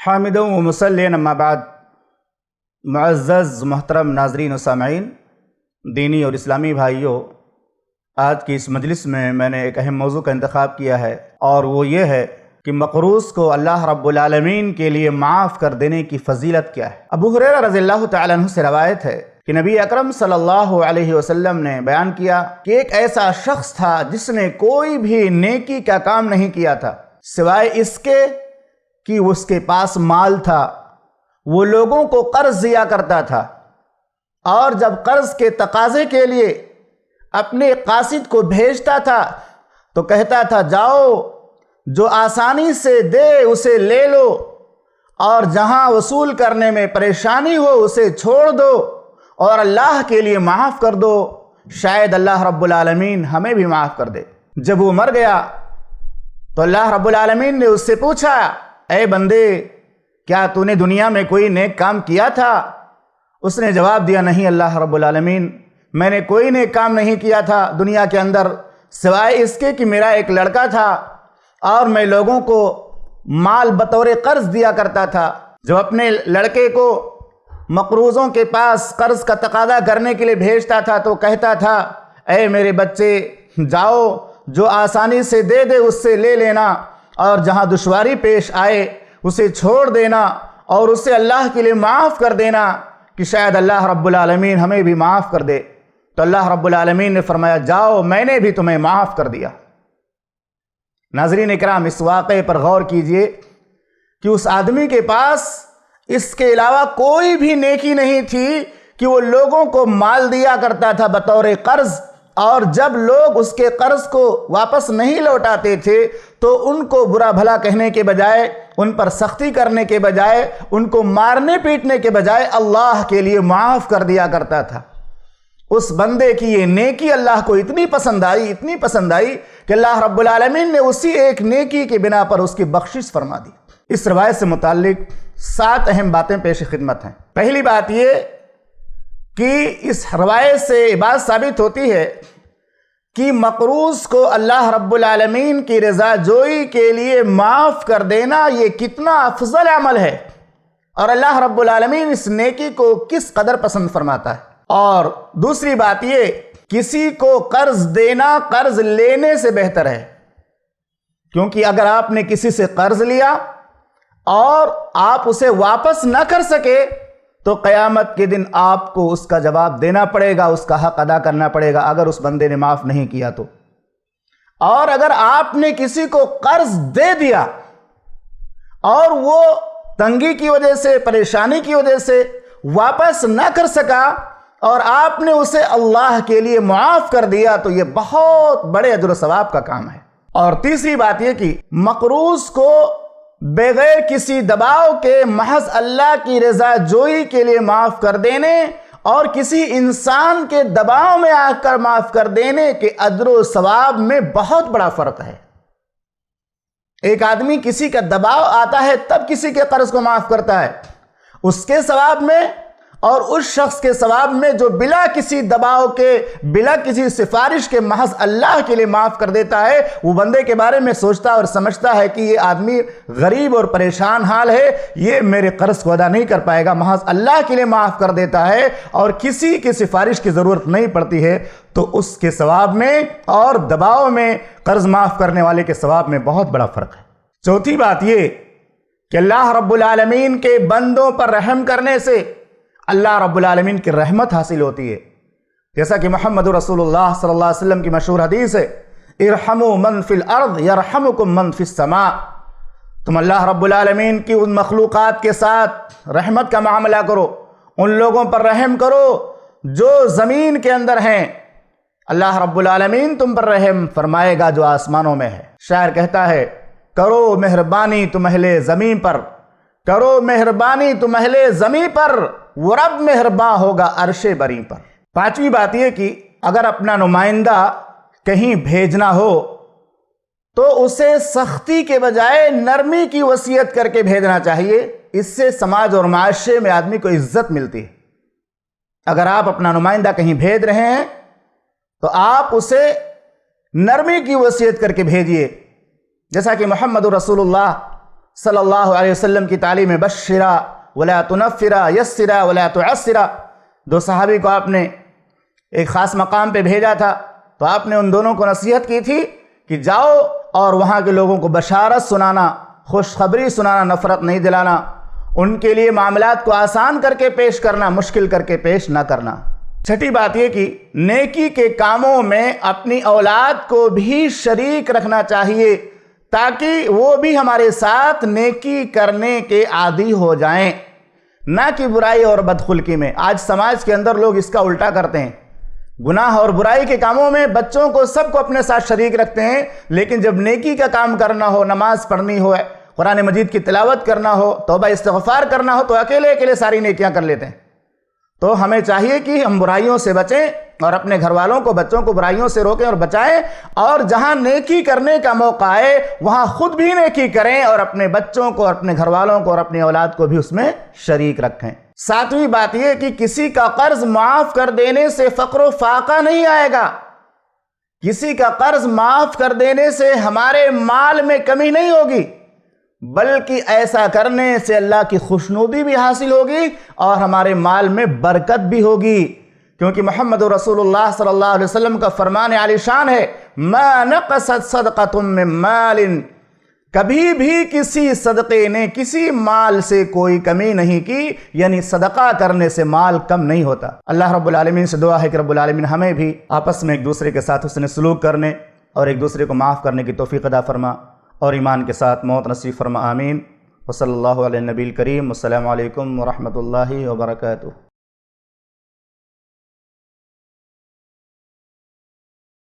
حامد و مسلین اما بعد، معزز محترم ناظرین و سامعین، دینی اور اسلامی بھائیوں، آج کی اس مجلس میں نے ایک اہم موضوع کا انتخاب کیا ہے، اور وہ یہ ہے کہ مقروض کو اللہ رب العالمین کے لیے معاف کر دینے کی فضیلت کیا ہے۔ ابو ہریرہ رضی اللہ تعالیٰ عنہ سے روایت ہے کہ نبی اکرم صلی اللہ علیہ وسلم نے بیان کیا کہ ایک ایسا شخص تھا جس نے کوئی بھی نیکی کا کام نہیں کیا تھا سوائے اس کے کہ اس کے پاس مال تھا۔ وہ لوگوں کو قرض دیا کرتا تھا، اور جب قرض کے تقاضے کے لیے اپنے قاصد کو بھیجتا تھا تو کہتا تھا جاؤ، جو آسانی سے دے اسے لے لو، اور جہاں وصول کرنے میں پریشانی ہو اسے چھوڑ دو اور اللہ کے لیے معاف کر دو، شاید اللہ رب العالمین ہمیں بھی معاف کر دے۔ جب وہ مر گیا تو اللہ رب العالمین نے اس سے پوچھا، اے بندے، کیا تو نے دنیا میں کوئی نیک کام کیا تھا؟ اس نے جواب دیا، نہیں اللہ رب العالمین، میں نے کوئی نیک کام نہیں کیا تھا دنیا کے اندر سوائے اس کے کہ میرا ایک لڑکا تھا اور میں لوگوں کو مال بطور قرض دیا کرتا تھا۔ جب اپنے لڑکے کو مقروضوں کے پاس قرض کا تقاضا کرنے کے لیے بھیجتا تھا تو کہتا تھا، اے میرے بچے، جاؤ، جو آسانی سے دے دے اس سے لے لینا، اور جہاں دشواری پیش آئے اسے چھوڑ دینا اور اسے اللہ کے لیے معاف کر دینا کہ شاید اللہ رب العالمین ہمیں بھی معاف کر دے۔ تو اللہ رب العالمین نے فرمایا، جاؤ، میں نے بھی تمہیں معاف کر دیا۔ ناظرین اکرام، اس واقعے پر غور کیجئے کہ اس آدمی کے پاس اس کے علاوہ کوئی بھی نیکی نہیں تھی کہ وہ لوگوں کو مال دیا کرتا تھا بطور قرض، اور جب لوگ اس کے قرض کو واپس نہیں لوٹاتے تھے تو ان کو برا بھلا کہنے کے بجائے، ان پر سختی کرنے کے بجائے، ان کو مارنے پیٹنے کے بجائے اللہ کے لیے معاف کر دیا کرتا تھا۔ اس بندے کی یہ نیکی اللہ کو اتنی پسند آئی کہ اللہ رب العالمین نے اسی ایک نیکی کی بنا پر اس کی بخشش فرما دی۔ اس روایت سے متعلق 7 اہم باتیں پیش خدمت ہیں۔ پہلی بات یہ کہ اس روایت سے یہ بات ثابت ہوتی ہے کہ مقروض کو اللہ رب العالمین کی رضا جوئی کے لیے معاف کر دینا یہ کتنا افضل عمل ہے، اور اللہ رب العالمین اس نیکی کو کس قدر پسند فرماتا ہے۔ اور دوسری بات یہ، کسی کو قرض دینا قرض لینے سے بہتر ہے، کیونکہ اگر آپ نے کسی سے قرض لیا اور آپ اسے واپس نہ کر سکے تو قیامت کے دن آپ کو اس کا جواب دینا پڑے گا، اس کا حق ادا کرنا پڑے گا اگر اس بندے نے معاف نہیں کیا تو۔ اور اگر آپ نے کسی کو قرض دے دیا اور وہ تنگی کی وجہ سے، پریشانی کی وجہ سے واپس نہ کر سکا اور آپ نے اسے اللہ کے لیے معاف کر دیا تو یہ بہت بڑے اجر و ثواب کا کام ہے۔ اور تیسری بات یہ کہ مقروض کو بغیر کسی دباؤ کے محض اللہ کی رضا جوئی کے لیے معاف کر دینے اور کسی انسان کے دباؤ میں آ کر معاف کر دینے کے اجر و ثواب میں بہت بڑا فرق ہے۔ ایک آدمی کسی کا دباؤ آتا ہے تب کسی کے قرض کو معاف کرتا ہے، اس کے ثواب میں اور اس شخص کے ثواب میں جو بلا کسی دباؤ کے، بلا کسی سفارش کے محض اللہ کے لیے معاف کر دیتا ہے، وہ بندے کے بارے میں سوچتا اور سمجھتا ہے کہ یہ آدمی غریب اور پریشان حال ہے، یہ میرے قرض کو ادا نہیں کر پائے گا، محض اللہ کے لیے معاف کر دیتا ہے اور کسی کی سفارش کی ضرورت نہیں پڑتی ہے، تو اس کے ثواب میں اور دباؤ میں قرض معاف کرنے والے کے ثواب میں بہت بڑا فرق ہے۔ چوتھی بات یہ کہ اللہ رب العالمین کے بندوں پر رحم کرنے سے اللہ رب العالمین کی رحمت حاصل ہوتی ہے، جیسا کہ محمد رسول اللہ صلی اللہ علیہ وسلم کی مشہور حدیث ہے، ارحموا من فی الارض یرحمکم من فی السماء۔ تم اللہ رب العالمین کی ان مخلوقات کے ساتھ رحمت کا معاملہ کرو، ان لوگوں پر رحم کرو جو زمین کے اندر ہیں، اللہ رب العالمین تم پر رحم فرمائے گا جو آسمانوں میں ہے۔ شاعر کہتا ہے، کرو مہربانی تم اہل زمین پر، کرو مہربانی تم اہل زمین پر، وہ رب مہرباں ہوگا عرش بری پر۔ پانچویں بات یہ کہ اگر اپنا نمائندہ کہیں بھیجنا ہو تو اسے سختی کے بجائے نرمی کی وصیت کر کے بھیجنا چاہیے، اس سے سماج اور معاشرے میں آدمی کو عزت ملتی ہے۔ اگر آپ اپنا نمائندہ کہیں بھیج رہے ہیں تو آپ اسے نرمی کی وصیت کر کے بھیجیے، جیسا کہ محمد رسول اللہ صلی اللہ علیہ وسلم کی تعلیم بشرا ولا تنفرا یسرا ولا تعسرا، دو صحابی کو آپ نے ایک خاص مقام پہ بھیجا تھا، تو آپ نے ان دونوں کو نصیحت کی تھی کہ جاؤ اور وہاں کے لوگوں کو بشارت سنانا، خوشخبری سنانا، نفرت نہیں دلانا، ان کے لیے معاملات کو آسان کر کے پیش کرنا، مشکل کر کے پیش نہ کرنا۔ چھٹی بات یہ کہ نیکی کے کاموں میں اپنی اولاد کو بھی شریک رکھنا چاہیے تاکہ وہ بھی ہمارے ساتھ نیکی کرنے کے عادی ہو جائیں، نہ کہ برائی اور بدخلقی میں۔ آج سماج کے اندر لوگ اس کا الٹا کرتے ہیں، گناہ اور برائی کے کاموں میں بچوں کو سب کو اپنے ساتھ شریک رکھتے ہیں، لیکن جب نیکی کا کام کرنا ہو، نماز پڑھنی ہو، قرآن مجید کی تلاوت کرنا ہو، توبہ استغفار کرنا ہو، تو اکیلے اکیلے ساری نیکیاں کر لیتے ہیں۔ تو ہمیں چاہیے کہ ہم برائیوں سے بچیں اور اپنے گھر والوں کو، بچوں کو برائیوں سے روکیں اور بچائیں، اور جہاں نیکی کرنے کا موقع آئے وہاں خود بھی نیکی کریں اور اپنے بچوں کو، اپنے گھر والوں کو اور اپنی اولاد کو بھی اس میں شریک رکھیں۔ ساتویں بات یہ کہ کسی کا قرض معاف کر دینے سے فقر و فاقہ نہیں آئے گا، کسی کا قرض معاف کر دینے سے ہمارے مال میں کمی نہیں ہوگی، بلکہ ایسا کرنے سے اللہ کی خوشنودی بھی حاصل ہوگی اور ہمارے مال میں برکت بھی ہوگی، کیونکہ محمد رسول اللہ صلی اللہ علیہ وسلم کا فرمان عالی شان ہے، ما نقصت صدقۃ من مال، کبھی بھی کسی صدقے نے کسی مال سے کوئی کمی نہیں کی، یعنی صدقہ کرنے سے مال کم نہیں ہوتا۔ اللہ رب العالمین سے دعا ہے کہ رب العالمین ہمیں بھی آپس میں ایک دوسرے کے ساتھ حسن سلوک کرنے اور ایک دوسرے کو معاف کرنے کی توفیق عطا فرما اور ایمان کے ساتھ موت نصیب فرما، آمین۔ وصلی اللہ علیہ نبی الکریم۔ السلام علیکم ورحمۃ اللہ وبرکاتہ۔